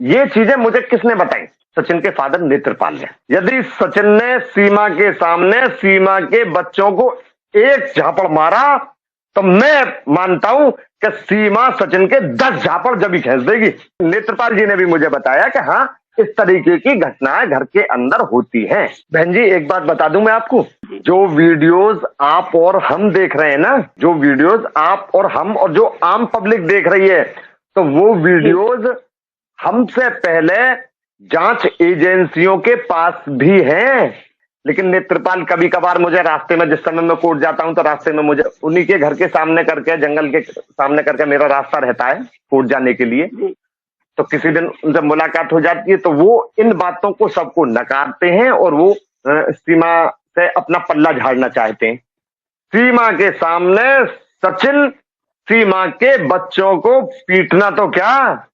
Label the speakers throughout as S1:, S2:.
S1: ये चीजें मुझे किसने बताई? सचिन के फादर नेत्रपाल ने। यदि सचिन ने सीमा के सामने सीमा के बच्चों को एक झापड़ मारा तो मैं मानता हूं कि सीमा सचिन के 10 झापड़ जब ही खींच देगी। नेत्रपाल जी ने भी मुझे बताया कि हाँ, इस तरीके की घटनाएं घर के अंदर होती हैं। बहन जी, एक बात बता दूं मैं आपको, जो वीडियोस आप और हम देख रहे हैं ना, जो वीडियोस आप और हम और जो आम पब्लिक देख रही है, तो वो वीडियोस हमसे पहले जांच एजेंसियों के पास भी हैं। लेकिन नेत्रपाल कभी कभार मुझे रास्ते में, जिस समय मैं कोर्ट जाता हूं तो रास्ते में मुझे उन्हीं के घर के सामने करके, जंगल के सामने करके मेरा रास्ता रहता है कोर्ट जाने के लिए, तो किसी दिन उनसे मुलाकात हो जाती है तो वो इन बातों को सबको नकारते हैं और वो सीमा से अपना पल्ला झाड़ना चाहते हैं। सीमा के सामने सचिन सीमा के बच्चों को पीटना तो क्या,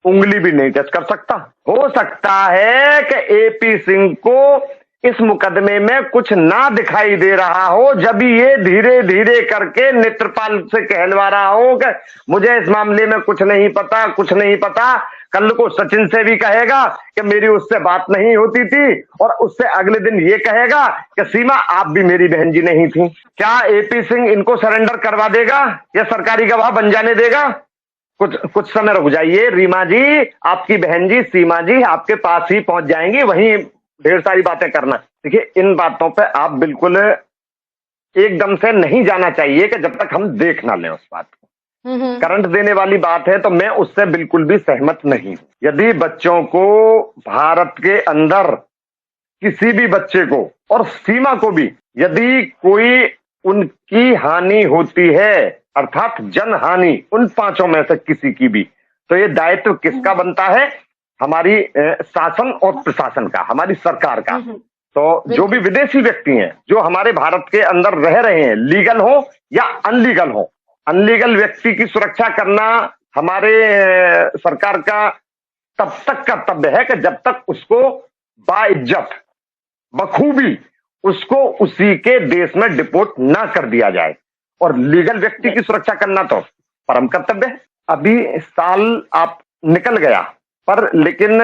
S1: उंगली भी नहीं टच कर सकता। हो सकता है कि एपी सिंह को इस मुकदमे में कुछ ना दिखाई दे रहा हो, जब ये धीरे धीरे करके नेत्रपाल से कहलवा रहा हो कि मुझे इस मामले में कुछ नहीं पता, कुछ नहीं पता। कल को सचिन से भी कहेगा कि मेरी उससे बात नहीं होती थी, और उससे अगले दिन ये कहेगा कि सीमा आप भी मेरी बहन जी नहीं थी। क्या एपी सिंह इनको सरेंडर करवा देगा या सरकारी गवाह बन जाने देगा? कुछ समय रुक जाइए, रीमा जी, आपकी बहन जी सीमा जी आपके पास ही पहुंच जाएंगी, वहीं ढेर सारी बातें करना। देखिए, इन बातों पे आप बिल्कुल एकदम से नहीं जाना चाहिए कि जब तक हम देख ना लें उस बात को। करंट देने वाली बात है तो मैं उससे बिल्कुल भी सहमत नहीं हूं। यदि बच्चों को भारत के अंदर किसी भी बच्चे को और सीमा को भी यदि कोई उनकी हानि होती है, अर्थात जन हानि उन पांचों में से किसी की भी, तो ये दायित्व किसका बनता है? हमारी शासन और प्रशासन का, हमारी सरकार का। तो जो भी विदेशी व्यक्ति हैं जो हमारे भारत के अंदर रह रहे हैं, लीगल हो या अनलीगल हो, अनलीगल व्यक्ति की सुरक्षा करना हमारे सरकार का तब तक कर्तव्य है कि जब तक उसको बाइज्जत बखूबी उसको उसी के देश में डिपोर्ट ना कर दिया जाए, और लीगल व्यक्ति की सुरक्षा करना तो परम कर्तव्य है। अभी साल आप निकल गया, पर लेकिन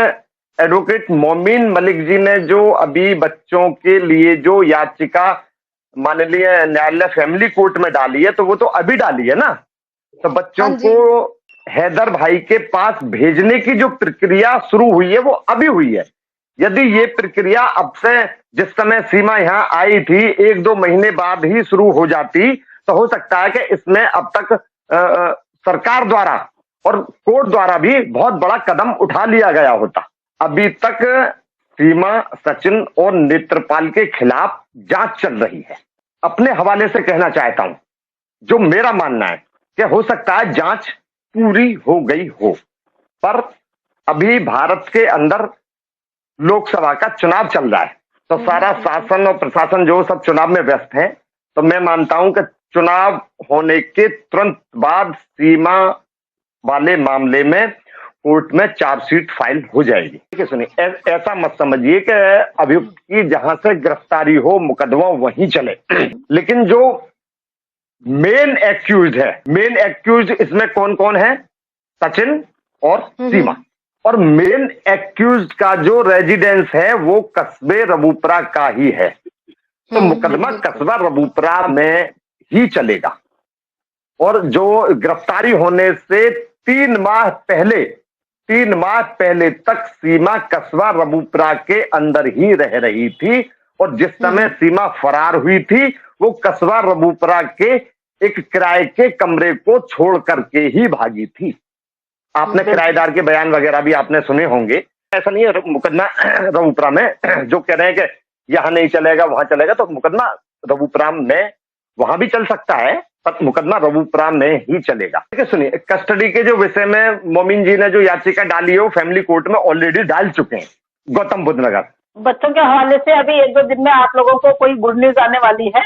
S1: एडवोकेट मोमीन मलिक जी ने जो अभी बच्चों के लिए जो याचिका माननीय न्यायालय फैमिली कोर्ट में डाली है, तो वो तो अभी डाली है ना, तो बच्चों को हैदर भाई के पास भेजने की जो प्रक्रिया शुरू हुई है वो अभी हुई है। यदि ये प्रक्रिया अब से, जिस समय सीमा यहाँ आई थी, 1-2 महीने बाद ही शुरू हो जाती, तो हो सकता है कि इसमें अब तक सरकार द्वारा और कोर्ट द्वारा भी बहुत बड़ा कदम उठा लिया गया होता। अभी तक सीमा, सचिन और नेत्रपाल के खिलाफ जांच चल रही है। अपने हवाले से कहना चाहता हूं, जो मेरा मानना है कि हो सकता है जांच पूरी हो गई हो, पर अभी भारत के अंदर लोकसभा का चुनाव चल रहा है, तो सारा शासन और प्रशासन जो सब चुनाव में व्यस्त है। तो मैं मानता हूं कि चुनाव होने के तुरंत बाद सीमा वाले मामले में कोर्ट में चार्जशीट फाइल हो जाएगी। ठीक है, सुनिए, ऐसा मत समझिए कि अभियुक्त की जहां से गिरफ्तारी हो मुकदमा वहीं चले। लेकिन जो मेन एक्यूज है, मेन एक्यूज इसमें कौन कौन है? सचिन और सीमा। और मेन एक्यूज का जो रेजिडेंस है वो कस्बे रबूपरा का ही है, तो मुकदमा कस्बा रबूपरा में ही चलेगा। और जो गिरफ्तारी होने से 3 माह पहले तक सीमा कस्बा रबूपरा के अंदर ही रह रही थी, और जिस समय सीमा फरार हुई थी वो कस्बा रबूपरा के एक किराए के कमरे को छोड़ करके ही भागी थी। आपने किराएदार के बयान वगैरह भी आपने सुने होंगे। ऐसा नहीं है मुकदमा रबूपरा में जो कह रहे हैं कि यहां नहीं चलेगा वहां चलेगा, तो मुकदमा रबूपरा में वहां भी चल सकता है, पर मुकदमा रबूपरा में ही चलेगा। ठीक है, सुनिए, कस्टडी के जो विषय में मोमीन जी ने जो याचिका डाली है वो फैमिली कोर्ट में ऑलरेडी डाल चुके हैं, गौतम बुद्ध नगर।
S2: बच्चों के हवाले से अभी 1-2 दिन में आप लोगों को कोई गुड न्यूज आने वाली है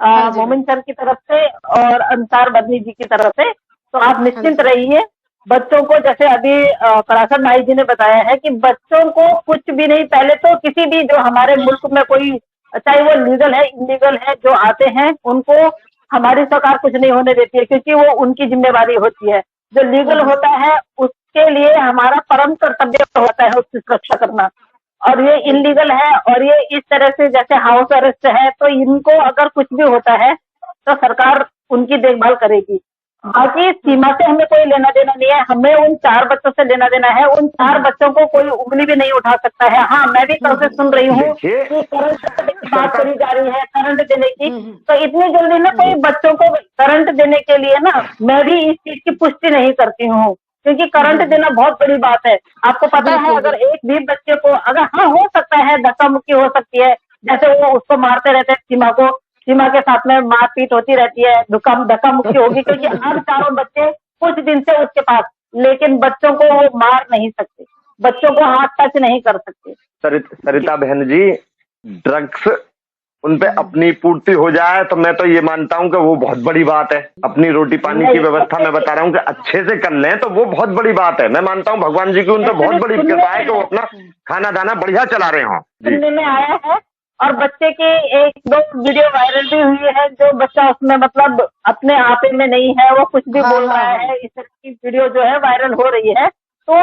S2: मोमिन सर की तरफ से और अंसार बदनी जी की तरफ से, तो आप निश्चिंत रहिए। बच्चों को, जैसे अभी पराशर नाई जी ने बताया है कि बच्चों को कुछ भी नहीं, पहले तो किसी भी जो हमारे मुल्क में कोई, चाहे वो लीगल है इलीगल है, जो आते हैं उनको हमारी सरकार कुछ नहीं होने देती है, क्योंकि वो उनकी जिम्मेवारी होती है। जो लीगल होता है के लिए हमारा परम कर्तव्य होता है उसकी सुरक्षा करना। और ये इलीगल है और ये इस तरह से जैसे हाउस अरेस्ट है, तो इनको अगर कुछ भी होता है तो सरकार उनकी देखभाल करेगी। बाकी सीमा से हमें कोई लेना देना नहीं है, हमें उन 4 बच्चों से लेना देना है। उन 4 बच्चों को कोई उंगली भी नहीं उठा सकता है। हाँ, मैं भी कल से सुन रही हूँ कि करंट की बात करी जा रही है, करंट देने की। तो इतनी जल्दी ना कोई बच्चों को करंट देने के लिए ना, मैं भी इस चीज की पुष्टि नहीं करती हूँ, क्योंकि करंट देना बहुत बड़ी बात है। आपको पता है, अगर एक भी बच्चे को अगर, हाँ हो सकता है धक्का मुक्की हो सकती है, जैसे वो उसको मारते रहते हैं सीमा के साथ में मारपीट होती रहती है, धक्का मुक्की होगी, क्योंकि अब चारों बच्चे कुछ दिन से उसके पास, लेकिन बच्चों को वो मार नहीं सकते, बच्चों को हाथ टच नहीं कर सकते।
S1: सरिता बहन जी, ड्रग्स उन पे अपनी पूर्ति हो जाए तो मैं तो ये मानता हूँ कि वो बहुत बड़ी बात है। अपनी रोटी पानी की व्यवस्था मैं बता रहा हूँ कि अच्छे से कर लें तो वो बहुत बड़ी बात है। मैं मानता हूँ भगवान जी की उन पर बहुत बड़ी कृपा है कि वो अपना खाना दाना बढ़िया चला रहे हों।
S2: सुनने में आया है, और बच्चे की 1-2 वीडियो वायरल भी हुई है, जो बच्चा उसमें मतलब अपने आपे में नहीं है, वो कुछ भी बोल रहा है, इस तरह की वीडियो जो है वायरल हो रही है, तो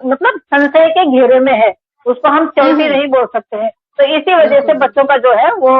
S2: मतलब संशय के घेरे में है, उसको हम चलती नहीं बोल सकते हैं। तो इसी वजह से बच्चों का जो है वो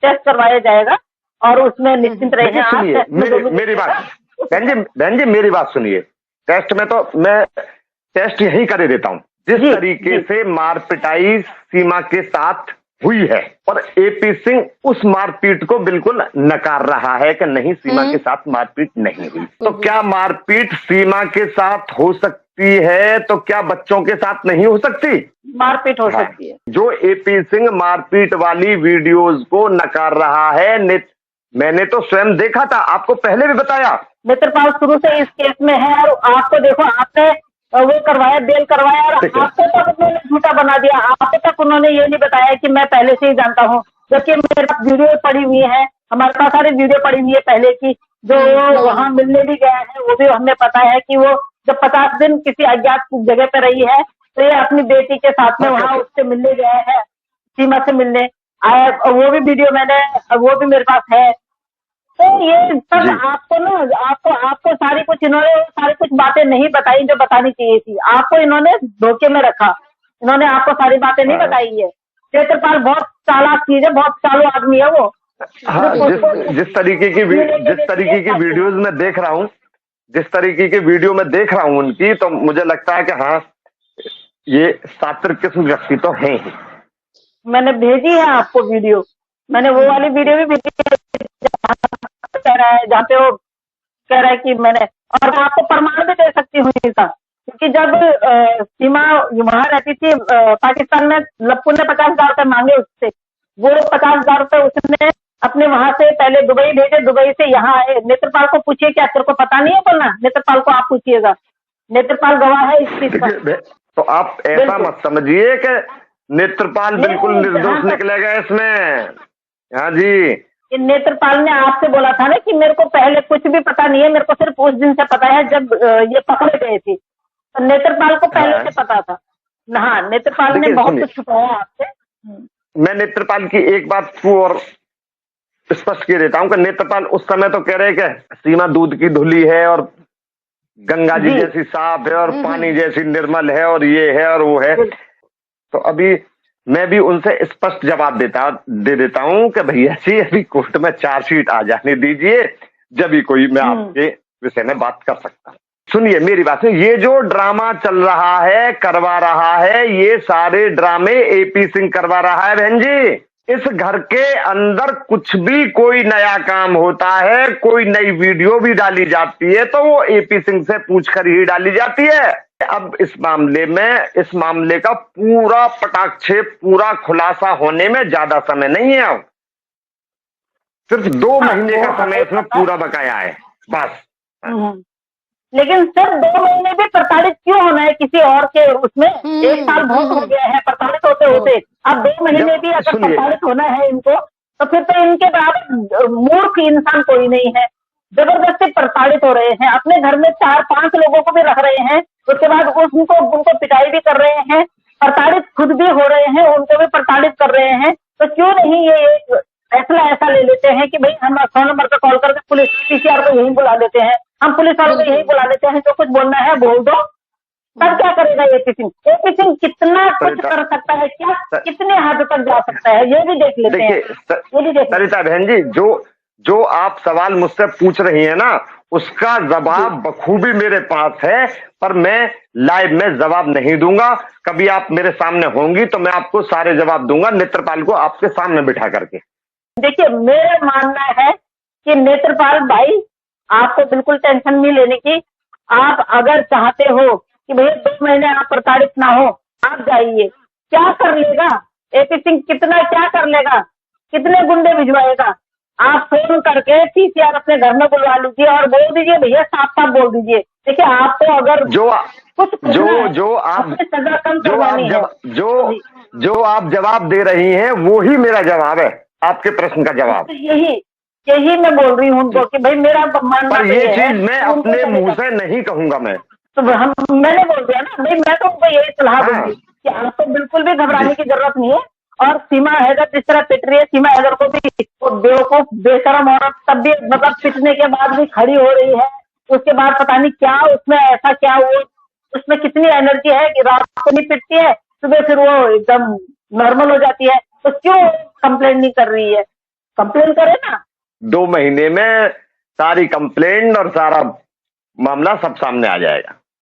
S2: टेस्ट करवाया जाएगा और उसमें निश्चिंत रहिए आप।
S1: मेरी बात बहन जी मेरी बात सुनिए। टेस्ट में तो मैं टेस्ट यही कर देता हूँ। जिस तरीके से मार पिटाई सीमा के साथ हुई है और एपी सिंह उस मारपीट को बिल्कुल नकार रहा है कि नहीं, सीमा के साथ मारपीट नहीं हुई। तो क्या मारपीट सीमा के साथ हो सकती है तो क्या बच्चों के साथ नहीं हो सकती?
S2: मारपीट हो सकती है।
S1: जो एपी सिंह मारपीट वाली वीडियोस को नकार रहा है, मैंने तो स्वयं देखा था, आपको पहले भी बताया।
S2: नेत्रपाल शुरू से इस केस में है और आपको देखो, आपने वो करवाया, बेल करवाया, और आपको तक उन्होंने झूठा बना दिया। आपको तक उन्होंने ये नहीं बताया कि मैं पहले से ही जानता हूँ, जबकि मेरे पास वीडियो पड़ी हुई है, हमारे पास सारी वीडियो पड़ी हुई है पहले की, जो वहाँ मिलने भी गया है, वो भी हमें पता है कि वो जब 50 दिन किसी अज्ञात जगह पे रही है, तो ये अपनी बेटी के साथ में वहाँ उससे मिलने गया है, सीमा से मिलने आया, वो भी वीडियो वो भी मेरे पास है। तो ये सब आपको ना, आपको सारी कुछ बातें नहीं बताई जो बतानी चाहिए थी। आपको इन्होंने धोखे में रखा, इन्होंने आपको सारी बातें नहीं बताई है। नेत्रपाल बहुत चालाक चीज है, बहुत चालू आदमी है वो।
S1: हाँ, जिस तरीके की वीडियोज में देख रहा हूँ, जिस तरीके की वीडियो में देख रहा हूँ उनकी, तो मुझे लगता है कि हाँ, ये सात्विक किस्म व्यक्ति तो है ही।
S2: मैंने भेजी है आपको वीडियो, मैंने वो वाली वीडियो भी भेजी है, कह रहा है, जहाँ पे वो कह रहा है कि मैंने, और मैं आपको प्रमाण भी दे सकती हूँ इसका, क्योंकि जब सीमा वहां रहती थी पाकिस्तान में, लप्पू ने 50,000 रुपए मांगे उससे, वो 50,000 रुपए उसने अपने वहां से पहले दुबई भेजे, दुबई से यहाँ आए। नेत्रपाल को पूछिए, क्या तेरे को पता नहीं है बोलना? नेत्रपाल को आप पूछिएगा, नेत्रपाल गवाह है इस चीज का।
S1: तो आप ऐसा मत समझिए कि नेत्रपाल बिल्कुल निर्दोष निकलेगा इसमें। हाँ जी,
S2: नेत्रपाल ने आपसे बोला था ना कि मेरे को पहले कुछ भी पता नहीं है, मेरे को सिर्फ उस दिन से पता है जब ये पकड़े गए थे। तो नेत्रपाल को पहले से पता था। हाँ, नेत्रपाल ने बहुत कुछ छुपाया आपसे।
S1: मैं नेत्रपाल की एक बात को और स्पष्ट कर देता हूँ कि नेत्रपाल उस समय तो कह रहे कि सीमा दूध की धुली है और गंगा जी जैसी साफ है और पानी जैसी निर्मल है और ये है और वो है। तो अभी मैं भी उनसे स्पष्ट जवाब दे देता हूं कि भैया जी, अभी कोर्ट में चार्जशीट आ जाने दीजिए, जब भी कोई मैं आपके विषय में बात कर सकता हूं। सुनिए मेरी बात, ये जो ड्रामा चल रहा है, करवा रहा है, ये सारे ड्रामे एपी सिंह करवा रहा है बहन जी। इस घर के अंदर कुछ भी कोई नया काम होता है, कोई नई वीडियो भी डाली जाती है, तो वो एपी सिंह से पूछकर ही डाली जाती है। अब इस मामले का पूरा पटाक्षेप, पूरा खुलासा होने में ज्यादा समय नहीं है। अब सिर्फ 2 महीने का समय इसमें पूरा बकाया है बस।
S2: लेकिन सिर्फ 2 महीने भी प्रताड़ित क्यों होना है किसी और के उसमें? 1 साल बहुत हो गया है प्रताड़ित होते होते, अब 2 महीने भी अगर प्रताड़ित होना है इनको, तो फिर तो इनके बराबर मूर्ख इंसान कोई नहीं है। जबरदस्ती प्रताड़ित हो रहे हैं, अपने घर में 4-5 लोगों को भी रख रहे हैं, उसके बाद उनको पिटाई भी कर रहे हैं, प्रताड़ित खुद भी हो रहे हैं, उनको भी प्रताड़ित कर रहे हैं। तो क्यों नहीं ये एक फैसला ऐसा ले लेते हैं कि भाई हम 100 नंबर पर कॉल करके पुलिस पीसीआर को यही बुला लेते हैं, हम पुलिस वालों को यही बुला लेते हैं, जो कुछ बोलना है बोल दो, तब क्या करेगा एपी सिंह? एपी सिंह कितना कुछ कर सकता है, क्या कितने हद तक जा सकता है, ये भी देख लेते हैं। ये भी देख
S1: सरिता बहन जी, जो आप सवाल मुझसे पूछ रही है ना, उसका जवाब बखूबी मेरे पास है, पर मैं लाइव में जवाब नहीं दूंगा। कभी आप मेरे सामने होंगी तो मैं आपको सारे जवाब दूंगा, नेत्रपाल को आपके सामने बिठा करके।
S2: देखिए, मेरा मानना है कि नेत्रपाल भाई, आपको बिल्कुल टेंशन नहीं लेने की। आप अगर चाहते हो कि भैया 2 महीने आप प्रताड़ित ना हो, आप जाइए। क्या कर लेगा एपी सिंह? कितना क्या कर लेगा? कितने गुंडे भिजवाएगा? आप फोन करके पीसीआर अपने घर में बुलवा लीजिए और बोल दीजिए, भैया साफ साफ बोल दीजिए। देखिए, आपको अगर
S1: जो आप जवाब दे रही हैं वो ही मेरा जवाब है, आपके प्रश्न का जवाब।
S2: यही मैं बोल रही हूँ उनको कि भाई मेरा मानना
S1: पर ये चीज मैं अपने मुंह से नहीं कहूंगा। मैं
S2: तो मैंने बोल दिया ना भाई, मैं तो उनको यही सलाह दूंगी कि आपको बिल्कुल भी घबराने की जरूरत नहीं है। और सीमा हैदर जिस तरह पिट रही है, सीमा हैदर को भी वो बेवकूफ बेशरम औरत तब भी मतलब पिटने के बाद भी खड़ी हो रही है। उसके बाद पता नहीं क्या उसमें ऐसा क्या हुआ, उसमें कितनी एनर्जी है कि रात को नहीं पिटती है, सुबह फिर वो एकदम नॉर्मल हो जाती है। तो क्यों कंप्लेन नहीं कर रही है? कंप्लेन करे ना।
S1: 2 महीने में सारी कंप्लेंट और सारा मामला सब सामने आ जाएगा।